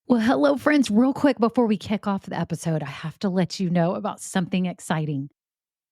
Well, hello, friends. Real quick before we kick off the episode, I have to let you know about something exciting.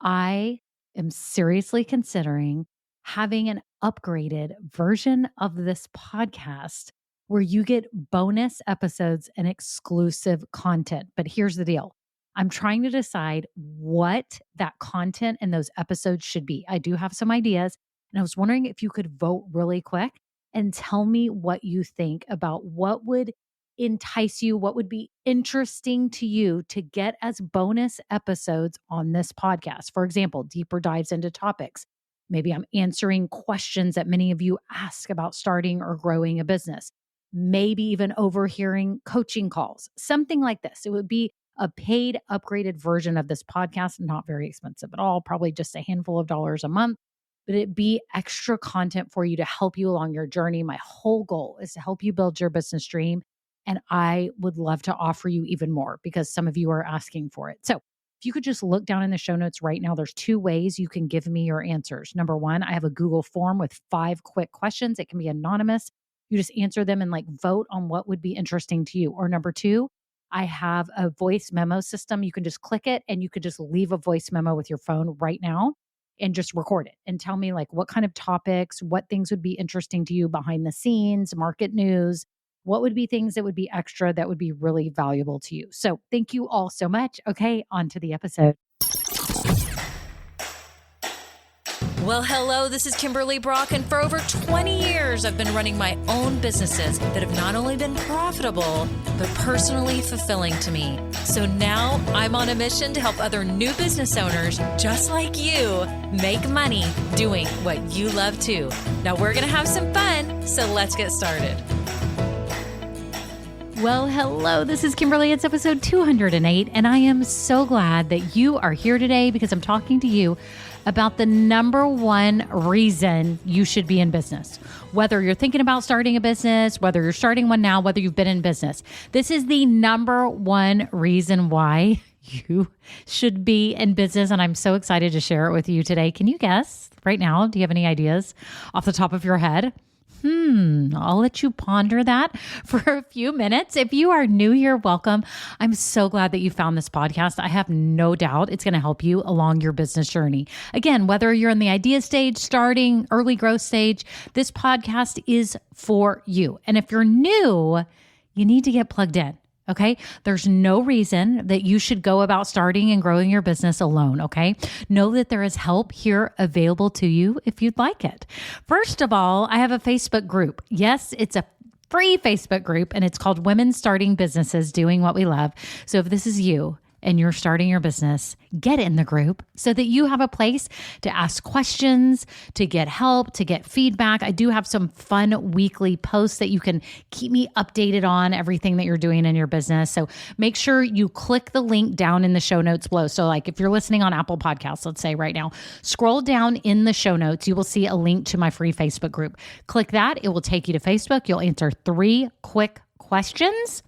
I am seriously considering having an upgraded version of this podcast where you get bonus episodes and exclusive content. But here's the deal, I'm trying to decide what that content and those episodes should be. I do have some ideas, and I was wondering if you could vote really quick and tell me what you think about what would entice you, what would be interesting to you to get as bonus episodes on this podcast. For example, deeper dives into topics. Maybe I'm answering questions that many of you ask about starting or growing a business. Maybe even overhearing coaching calls, something like this. It would be a paid, upgraded version of this podcast, not very expensive at all, probably just a handful of dollars a month, but it be extra content for you to help you along your journey. My whole goal is to help you build your business dream. And I would love to offer you even more because some of you are asking for it. So if you could just look down in the show notes right now, there's two ways you can give me your answers. Number one, I have a Google form with 5 quick questions. It can be anonymous. You just answer them and vote on what would be interesting to you. Or number two, I have a voice memo system. You can just click it and you could just leave a voice memo with your phone right now and just record it and tell me what kind of topics, what things would be interesting to you behind the scenes, market news. What would be things that would be extra that would be really valuable to you? So thank you all so much. Okay, on to the episode. Well, hello, this is Kimberly Brock, and for over 20 years, I've been running my own businesses that have not only been profitable, but personally fulfilling to me. So now I'm on a mission to help other new business owners just like you make money doing what you love too. Now we're going to have some fun, so let's get started. Well, hello, this is Kimberly. It's episode 208, and I am so glad that you are here today because I'm talking to you about the number one reason you should be in business. Whether you're thinking about starting a business, whether you're starting one now, whether you've been in business, this is the number one reason why you should be in business. And I'm so excited to share it with you today. Can you guess right now? Do you have any ideas off the top of your head? I'll let you ponder that for a few minutes. If you are new here, welcome. I'm so glad that you found this podcast. I have no doubt it's going to help you along your business journey. Again, whether you're in the idea stage, starting, early growth stage, this podcast is for you. And if you're new, you need to get plugged in. Okay. There's no reason that you should go about starting and growing your business alone. Okay. Know that there is help here available to you if you'd like it. First of all, I have a Facebook group. Yes, it's a free Facebook group and it's called Women Starting Businesses Doing What We Love. So if this is you and you're starting your business, get in the group so that you have a place to ask questions, to get help, to get feedback. I do have some fun weekly posts that you can keep me updated on everything that you're doing in your business. So make sure you click the link down in the show notes below. So if you're listening on Apple Podcasts, let's say right now, scroll down in the show notes, you will see a link to my free Facebook group. Click that. It will take you to Facebook. You'll answer 3 quick questions.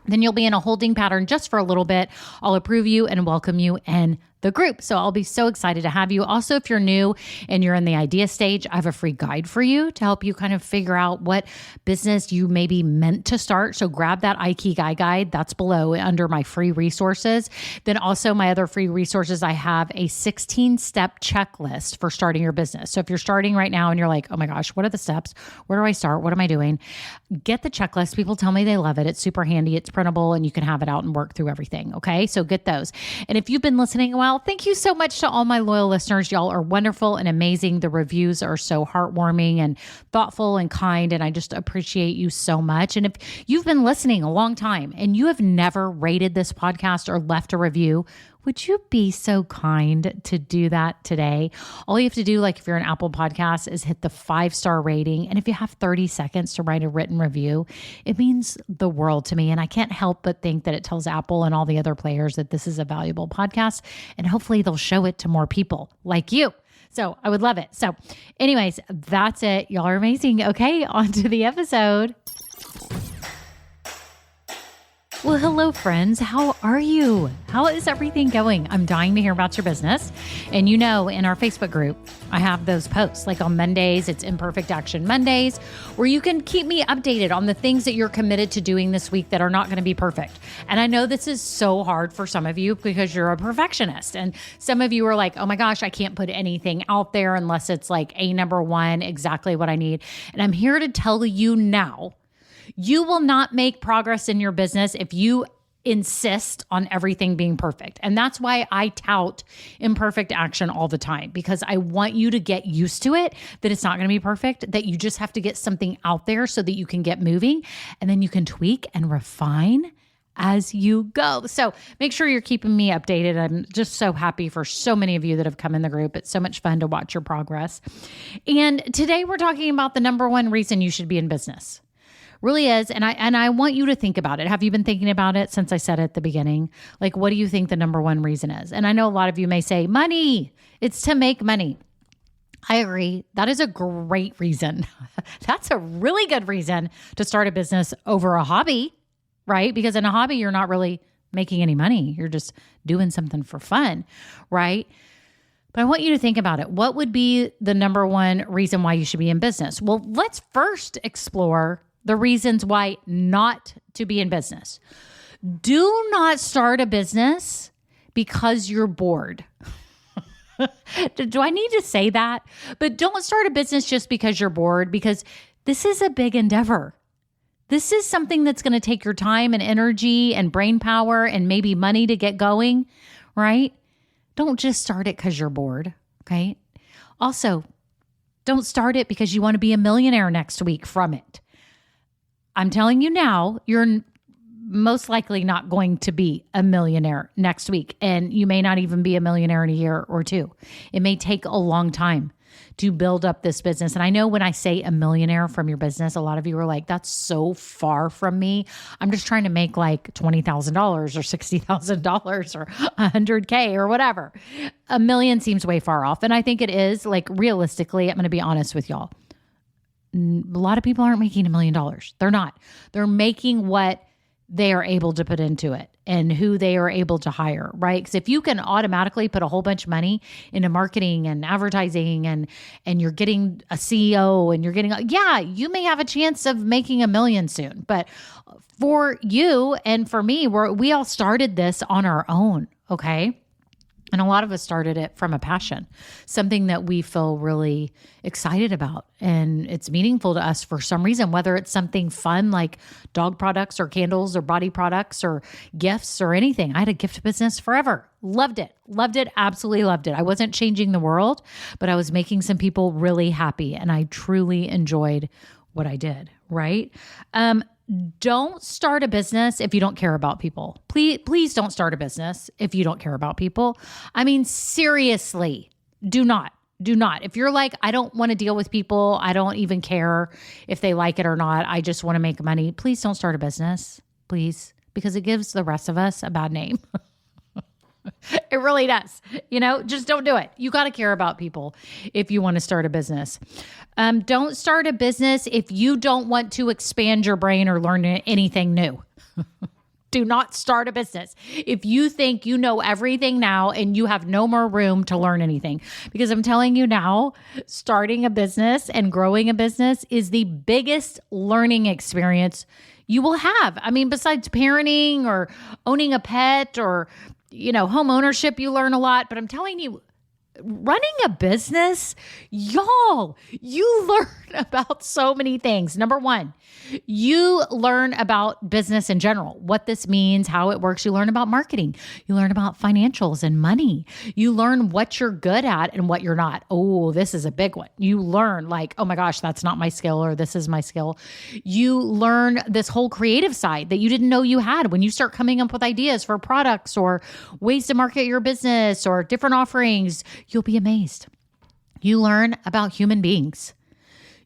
Then you'll be in a holding pattern just for a little bit. I'll approve you and welcome you in the group. So I'll be so excited to have you. Also, if you're new and you're in the idea stage, I have a free guide for you to help you kind of figure out what business you may be meant to start. So grab that Ikigai guide. That's below under my free resources. Then also my other free resources, I have a 16-step checklist for starting your business. So if you're starting right now and you're like, oh my gosh, what are the steps? Where do I start? What am I doing? Get the checklist. People tell me they love it. It's super handy. It's printable and you can have it out and work through everything. Okay. So get those. And if you've been listening a while, thank you so much to all my loyal listeners. Y'all are wonderful and amazing. The reviews are so heartwarming and thoughtful and kind, and I just appreciate you so much. And if you've been listening a long time and you have never rated this podcast or left a review, would you be so kind to do that today? All you have to do, if you're an Apple Podcast, is hit the 5-star rating. And if you have 30 seconds to write a written review, it means the world to me. And I can't help but think that it tells Apple and all the other players that this is a valuable podcast. And hopefully they'll show it to more people like you. So I would love it. So anyways, that's it. Y'all are amazing. Okay, on to the episode. Well, hello, friends. How are you? How is everything going? I'm dying to hear about your business. And you know, in our Facebook group, I have those posts. Like on Mondays, it's Imperfect Action Mondays, where you can keep me updated on the things that you're committed to doing this week that are not going to be perfect. And I know this is so hard for some of you because you're a perfectionist. And some of you are like, oh my gosh, I can't put anything out there unless it's like a number one, exactly what I need. And I'm here to tell you now, you will not make progress in your business if you insist on everything being perfect. And that's why I tout imperfect action all the time, because I want you to get used to it, that it's not going to be perfect, that you just have to get something out there so that you can get moving, and then you can tweak and refine as you go. So make sure you're keeping me updated. I'm just so happy for so many of you that have come in the group. It's so much fun to watch your progress. And today we're talking about the number one reason you should be in business. Really is. And I want you to think about it. Have you been thinking about it since I said it at the beginning? Like, what do you think the number one reason is? And I know a lot of you may say money. It's to make money. I agree. That is a great reason. That's a really good reason to start a business over a hobby, right? Because in a hobby, you're not really making any money. You're just doing something for fun, right? But I want you to think about it. What would be the number one reason why you should be in business? Well, let's first explore the reasons why not to be in business. Do not start a business because you're bored. Do I need to say that? But don't start a business just because you're bored, because this is a big endeavor. This is something that's going to take your time and energy and brain power and maybe money to get going, right? Don't just start it because you're bored, okay? Also, don't start it because you want to be a millionaire next week from it. I'm telling you now, you're most likely not going to be a millionaire next week. And you may not even be a millionaire in a year or two. It may take a long time to build up this business. And I know when I say a millionaire from your business, a lot of you are like, that's so far from me. I'm just trying to make like $20,000 or $60,000 or $100K or whatever. A million seems way far off. And I think it is. Like, realistically, I'm going to be honest with y'all. A lot of people aren't making $1 million. They're not. They're making what they are able to put into it and who they are able to hire, right? Because if you can automatically put a whole bunch of money into marketing and advertising and you're getting a CEO and you're getting, you may have a chance of making $1 million soon. But for you and for me, we all started this on our own, okay? And a lot of us started it from a passion, something that we feel really excited about. And it's meaningful to us for some reason, whether it's something fun like dog products or candles or body products or gifts or anything. I had a gift business forever. Loved it, absolutely loved it. I wasn't changing the world, but I was making some people really happy. And I truly enjoyed what I did, right? Don't start a business if you don't care about people. Please don't start a business if you don't care about people. I mean, seriously, do not. If you're like, I don't want to deal with people, I don't even care if they like it or not, I just want to make money, please don't start a business, please, because it gives the rest of us a bad name. It really does. Just don't do it. You got to care about people if you want to start a business. Don't start a business if you don't want to expand your brain or learn anything new. Do not start a business if you think you know everything now and you have no more room to learn anything. Because I'm telling you now, starting a business and growing a business is the biggest learning experience you will have. I mean, besides parenting or owning a pet or home ownership, you learn a lot. But I'm telling you, running a business, y'all, you learn about so many things. Number one, you learn about business in general, what this means, how it works. You learn about marketing. You learn about financials and money. You learn what you're good at and what you're not. Oh, this is a big one. You learn like, oh my gosh, that's not my skill, or this is my skill. You learn this whole creative side that you didn't know you had when you start coming up with ideas for products or ways to market your business or different offerings. You'll be amazed. You learn about human beings.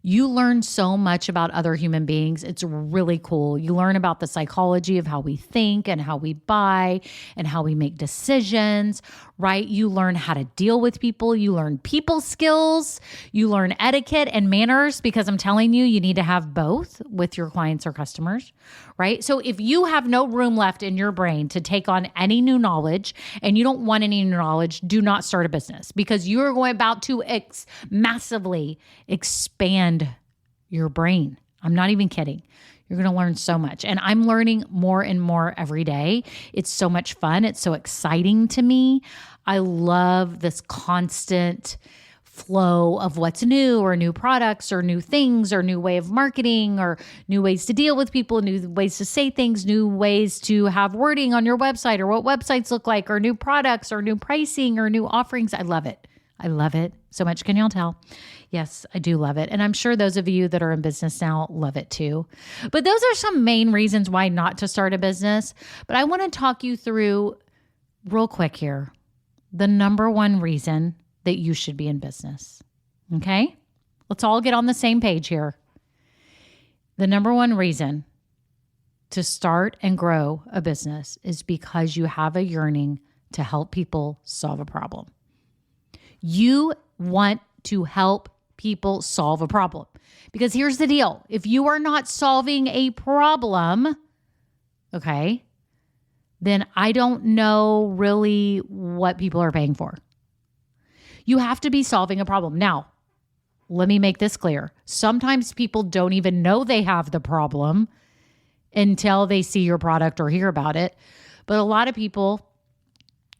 You learn so much about other human beings. It's really cool. You learn about the psychology of how we think and how we buy and how we make decisions, right? You learn how to deal with people. You learn people skills. You learn etiquette and manners, because I'm telling you, you need to have both with your clients or customers, right? So if you have no room left in your brain to take on any new knowledge and you don't want any new knowledge, do not start a business, because you're about to massively expand your brain. I'm not even kidding. You're going to learn so much. And I'm learning more and more every day. It's so much fun. It's so exciting to me. I love this constant flow of what's new, or new products, or new things, or new way of marketing, or new ways to deal with people, new ways to say things, new ways to have wording on your website, or what websites look like, or new products, or new pricing, or new offerings. I love it. I love it so much. Can y'all tell? Yes, I do love it. And I'm sure those of you that are in business now love it too. But those are some main reasons why not to start a business. But I want to talk you through real quick here the number one reason that you should be in business. Okay? Let's all get on the same page here. The number one reason to start and grow a business is because you have a yearning to help people solve a problem. You want to help people solve a problem. Because here's the deal. If you are not solving a problem, okay, then I don't know really what people are paying for. You have to be solving a problem. Now, let me make this clear. Sometimes people don't even know they have the problem until they see your product or hear about it. But a lot of people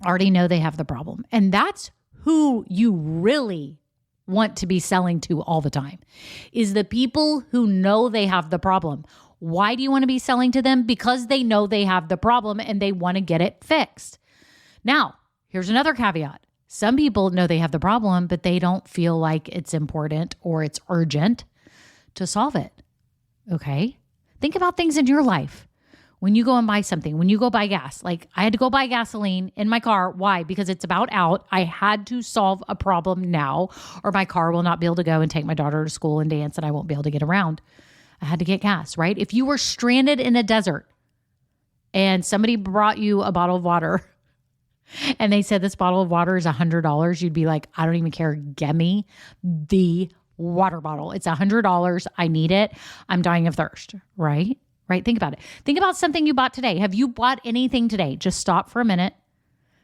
already know they have the problem. And that's who you really want to be selling to all the time, is the people who know they have the problem. Why do you want to be selling to them? Because they know they have the problem and they want to get it fixed. Now, here's another caveat. Some people know they have the problem, but they don't feel like it's important or it's urgent to solve it. Okay? Think about things in your life. When you go and buy something, when you go buy gas, like I had to go buy gasoline in my car. Why? Because it's about out. I had to solve a problem now, or my car will not be able to go and take my daughter to school and dance, and I won't be able to get around. I had to get gas, right? If you were stranded in a desert and somebody brought you a bottle of water and they said this bottle of water is $100, you'd be like, I don't even care. Get me the water bottle. It's $100. I need it. I'm dying of thirst, right? Right? Think about it. Think about something you bought today. Have you bought anything today? Just stop for a minute.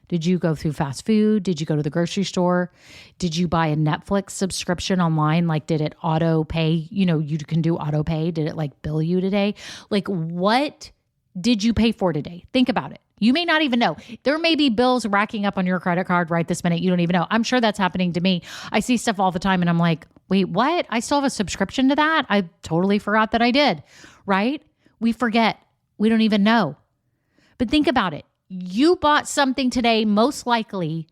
Did you go through fast food? Did you go to the grocery store? Did you buy a Netflix subscription online? Like, did it auto pay? You know, you can do auto pay. Did it like bill you today? Like, what did you pay for today? Think about it. You may not even know. There may be bills racking up on your credit card right this minute. You don't even know. I'm sure that's happening to me. I see stuff all the time and I'm like, wait, what? I still have a subscription to that? I totally forgot that I did, right? We forget. We don't even know. But think about it. You bought something today, most likely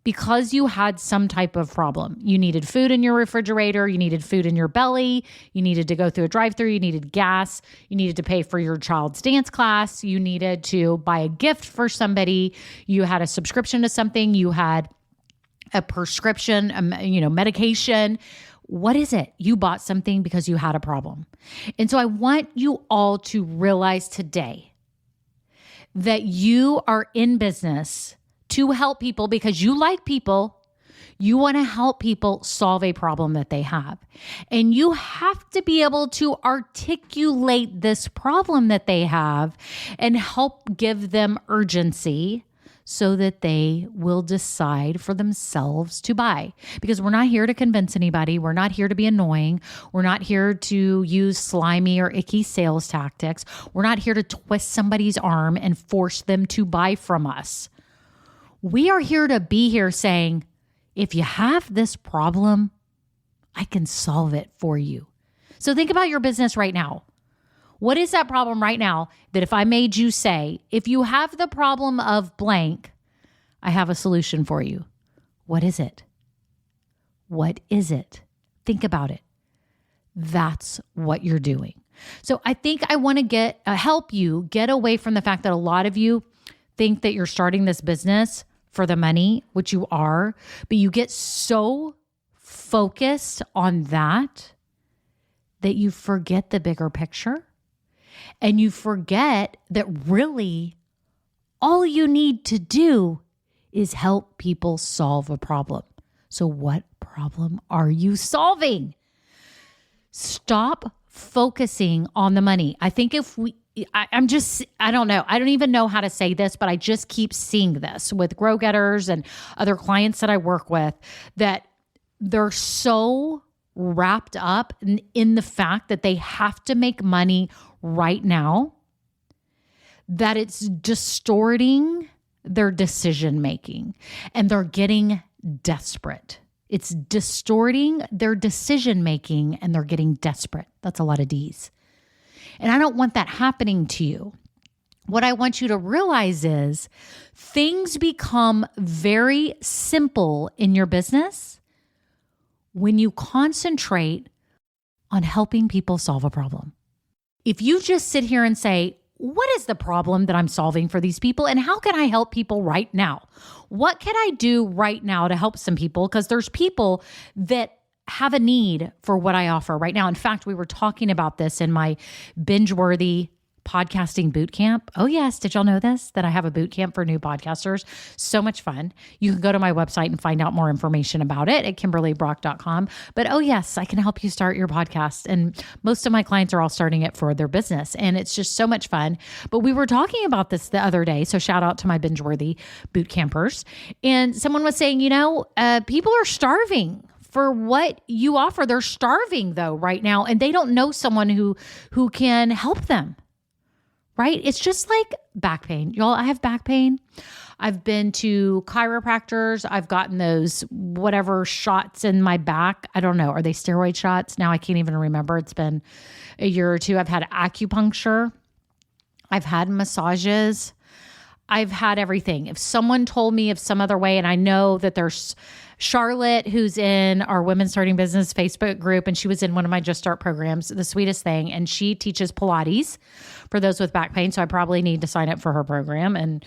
because you had some type of problem. You needed food in your refrigerator. You needed food in your belly. You needed to go through a drive-thru. You needed gas. You needed to pay for your child's dance class. You needed to buy a gift for somebody. You had a subscription to something. You had a prescription, medication. What is it? You bought something because you had a problem. And so I want you all to realize today that you are in business to help people because you like people. You want to help people solve a problem that they have. And you have to be able to articulate this problem that they have and help give them urgency so that they will decide for themselves to buy. Because we're not here to convince anybody. We're not here to be annoying. We're not here to use slimy or icky sales tactics. We're not here to twist somebody's arm and force them to buy from us. We are here to be here saying, if you have this problem, I can solve it for you. So think about your business right now. What is that problem right now that if I made you say, if you have the problem of blank, I have a solution for you? What is it? What is it? Think about it. That's what you're doing. So I think I want to help you get away from the fact that a lot of you think that you're starting this business for the money, which you are, but you get so focused on that you forget the bigger picture. And you forget that really all you need to do is help people solve a problem. So what problem are you solving? Stop focusing on the money. I think if we, I don't know. I don't even know how to say this, but I just keep seeing this with Grow Getters and other clients that I work with, that they're so wrapped up in the fact that they have to make money right now, that it's distorting their decision making and they're getting desperate. It's distorting their decision making and they're getting desperate. That's a lot of D's. And I don't want that happening to you. What I want you to realize is things become very simple in your business when you concentrate on helping people solve a problem. If you just sit here and say, what is the problem that I'm solving for these people? And how can I help people right now? What can I do right now to help some people? Because there's people that have a need for what I offer right now. In fact, we were talking about this in my Binge-Worthy podcasting boot camp. Oh yes, did y'all know this? That I have a boot camp for new podcasters. So much fun. You can go to my website and find out more information about it at KimberlyBrock.com. But oh yes, I can help you start your podcast. And most of my clients are all starting it for their business. And it's just so much fun. But we were talking about this the other day. So shout out to my Binge-Worthy boot campers. And someone was saying, people are starving for what you offer. They're starving though right now. And they don't know someone who can help them. Right? It's just like back pain. Y'all, I have back pain. I've been to chiropractors. I've gotten those whatever shots in my back. I don't know. Are they steroid shots? Now I can't even remember. It's been a year or two. I've had acupuncture. I've had massages. I've had everything. If someone told me of some other way, and I know that there's Charlotte, who's in our Women Starting Business Facebook group, and she was in one of my Just Start programs, the sweetest thing. And she teaches Pilates for those with back pain. So I probably need to sign up for her program and,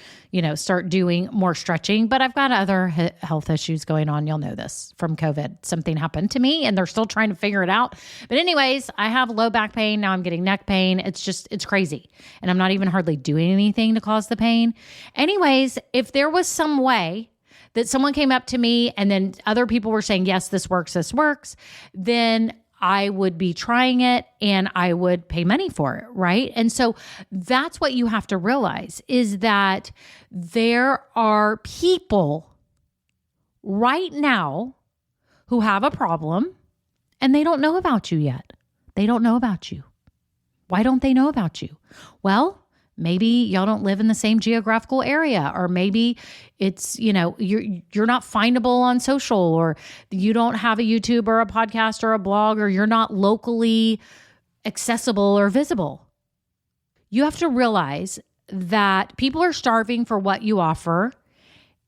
start doing more stretching. But I've got other health issues going on. You'll know this from COVID. Something happened to me and they're still trying to figure it out. But anyways, I have low back pain. Now I'm getting neck pain. It's crazy. And I'm not even hardly doing anything to cause the pain. Anyways, if there was some way that someone came up to me and then other people were saying, yes, this works, then I would be trying it and I would pay money for it, right? And so that's what you have to realize, is that there are people right now who have a problem and they don't know about you yet. They don't know about you. Why don't they know about you? Well, maybe y'all don't live in the same geographical area, or maybe it's, you're not findable on social, or you don't have a YouTube or a podcast or a blog, or you're not locally accessible or visible. You have to realize that people are starving for what you offer,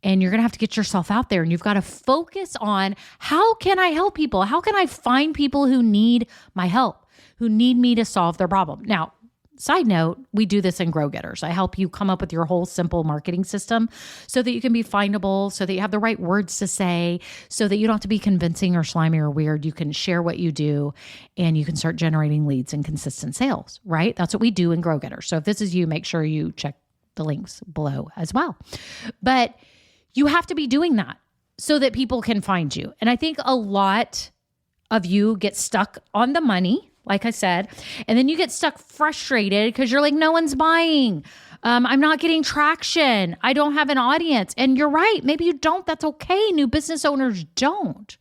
and you're going to have to get yourself out there, and you've got to focus on, how can I help people? How can I find people who need my help, who need me to solve their problem? Now, side note, we do this in Grow Getters. I help you come up with your whole simple marketing system so that you can be findable, so that you have the right words to say, so that you don't have to be convincing or slimy or weird. You can share what you do and you can start generating leads and consistent sales, right? That's what we do in Grow Getters. So if this is you, make sure you check the links below as well. But you have to be doing that so that people can find you. And I think a lot of you get stuck on the money, like I said, and then you get stuck frustrated because you're like, no one's buying. I'm not getting traction. I don't have an audience. And you're right. Maybe you don't. That's okay. New business owners don't.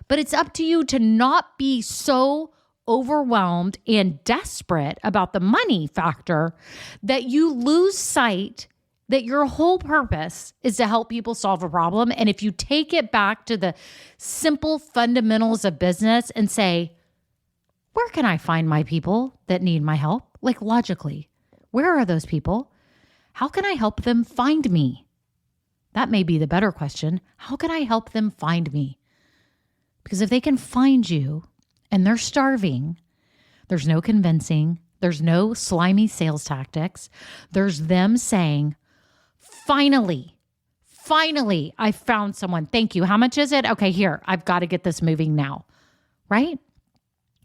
But it's up to you to not be so overwhelmed and desperate about the money factor that you lose sight that your whole purpose is to help people solve a problem. And if you take it back to the simple fundamentals of business and say, where can I find my people that need my help? Like logically, where are those people? How can I help them find me? That may be the better question. How can I help them find me? Because if they can find you and they're starving, there's no convincing, there's no slimy sales tactics. There's them saying, finally, I found someone. Thank you. How much is it? Okay, here, I've got to get this moving now, right?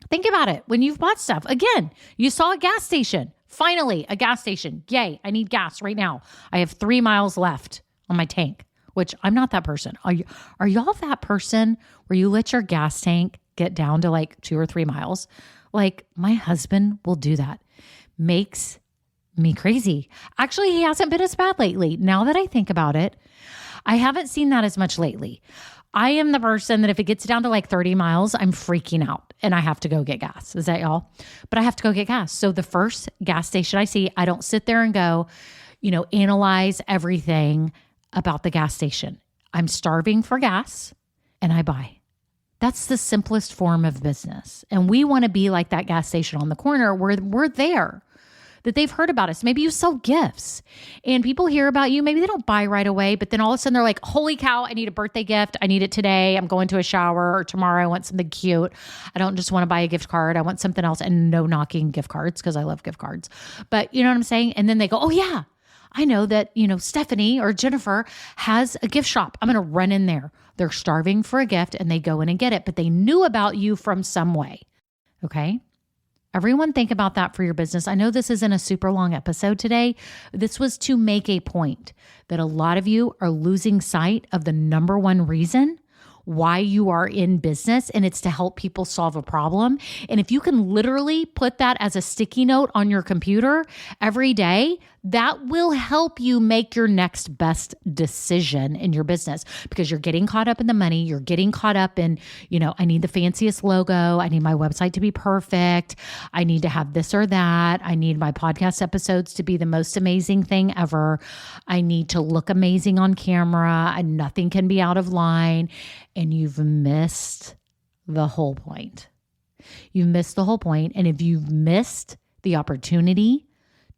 Think about it. When you've bought stuff, again, you saw a gas station. Finally, a gas station. Yay, I need gas right now. I have 3 miles left on my tank, which I'm not that person. Are y'all that person where you let your gas tank get down to like 2 or 3 miles? Like my husband will do that. Makes me crazy. Actually, he hasn't been as bad lately. Now that I think about it, I haven't seen that as much lately. I am the person that if it gets down to like 30 miles, I'm freaking out and I have to go get gas. Is that y'all? But I have to go get gas. So the first gas station I see, I don't sit there and go, analyze everything about the gas station. I'm starving for gas and I buy. That's the simplest form of business. And we want to be like that gas station on the corner where we're there, that they've heard about us. Maybe you sell gifts and people hear about you. Maybe they don't buy right away, but then all of a sudden they're like, holy cow, I need a birthday gift. I need it today. I'm going to a shower, or tomorrow I want something cute. I don't just want to buy a gift card. I want something else. And no knocking gift cards because I love gift cards. But you know what I'm saying? And then they go, oh yeah, I know that, Stephanie or Jennifer has a gift shop. I'm going to run in there. They're starving for a gift and they go in and get it, but they knew about you from some way. Okay. Everyone think about that for your business. I know this isn't a super long episode today. This was to make a point that a lot of you are losing sight of the number one reason why you are in business, and it's to help people solve a problem. And if you can literally put that as a sticky note on your computer every day, that will help you make your next best decision in your business, because you're getting caught up in the money. You're getting caught up in, I need the fanciest logo. I need my website to be perfect. I need to have this or that. I need my podcast episodes to be the most amazing thing ever. I need to look amazing on camera and nothing can be out of line. And you've missed the whole point. You've missed the whole point. And if you've missed the opportunity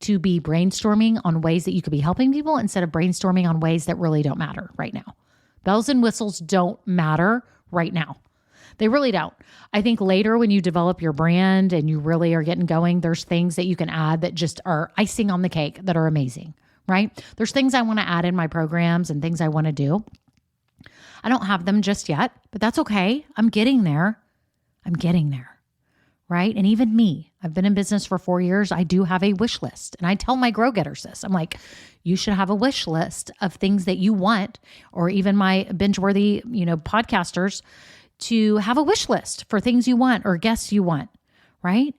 to be brainstorming on ways that you could be helping people instead of brainstorming on ways that really don't matter right now. Bells and whistles don't matter right now. They really don't. I think later when you develop your brand and you really are getting going, there's things that you can add that just are icing on the cake that are amazing, right? There's things I want to add in my programs and things I want to do. I don't have them just yet, but that's okay. I'm getting there. Right? And even me, I've been in business for 4 years. I do have a wish list. And I tell my Grow Getters this. I'm like, you should have a wish list of things that you want, or even my binge-worthy, podcasters to have a wish list for things you want or guests you want, right?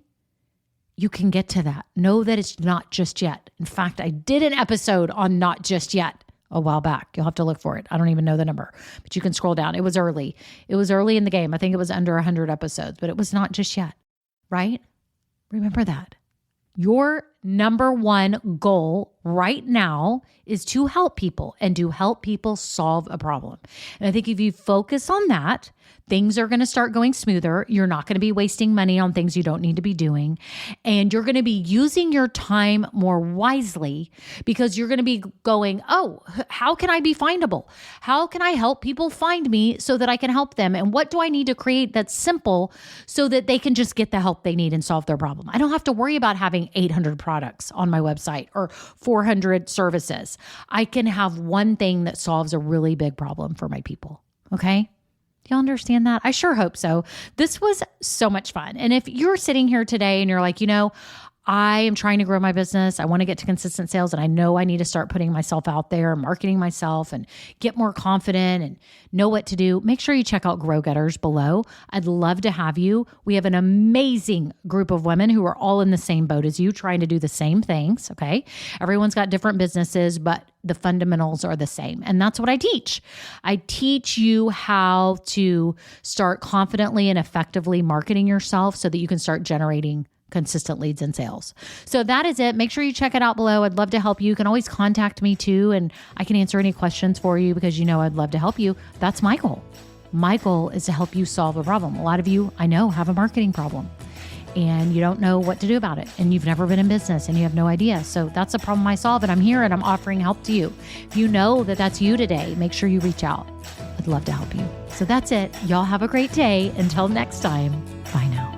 You can get to that. Know that it's not just yet. In fact, I did an episode on not just yet a while back. You'll have to look for it. I don't even know the number, but you can scroll down. It was early. It was early in the game. I think it was under 100 episodes, but it was not just yet. Right? Remember that. Your number one goal right now is to help people and to help people solve a problem. And I think if you focus on that, things are going to start going smoother. You're not going to be wasting money on things you don't need to be doing. And you're going to be using your time more wisely, because you're going to be going, oh, how can I be findable? How can I help people find me so that I can help them? And what do I need to create that's simple so that they can just get the help they need and solve their problem? I don't have to worry about having 800 products on my website or 400 services. I can have one thing that solves a really big problem for my people. Okay? Do y'all understand that? I sure hope so. This was so much fun. And if you're sitting here today and you're like, I am trying to grow my business. I want to get to consistent sales, and I know I need to start putting myself out there, marketing myself, and get more confident and know what to do. Make sure you check out Grow Getters below. I'd love to have you. We have an amazing group of women who are all in the same boat as you, trying to do the same things. Okay. Everyone's got different businesses, but the fundamentals are the same. And that's what I teach. I teach you how to start confidently and effectively marketing yourself so that you can start generating consistent leads and sales. So that is it. Make sure you check it out below. I'd love to help you. You can always contact me too, and I can answer any questions for you, because I'd love to help you. That's my goal. My goal is to help you solve a problem. A lot of you, I know, have a marketing problem and you don't know what to do about it, and you've never been in business and you have no idea. So that's a problem I solve, and I'm here and I'm offering help to you. If you know that that's you today, make sure you reach out. I'd love to help you. So that's it. Y'all have a great day. Until next time, bye now.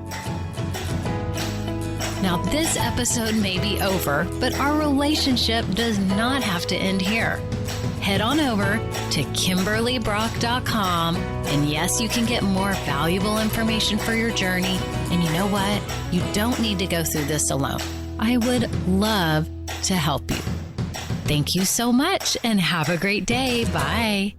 Now, this episode may be over, but our relationship does not have to end here. Head on over to KimberlyBrock.com, and yes, you can get more valuable information for your journey. And you know what? You don't need to go through this alone. I would love to help you. Thank you so much and have a great day. Bye.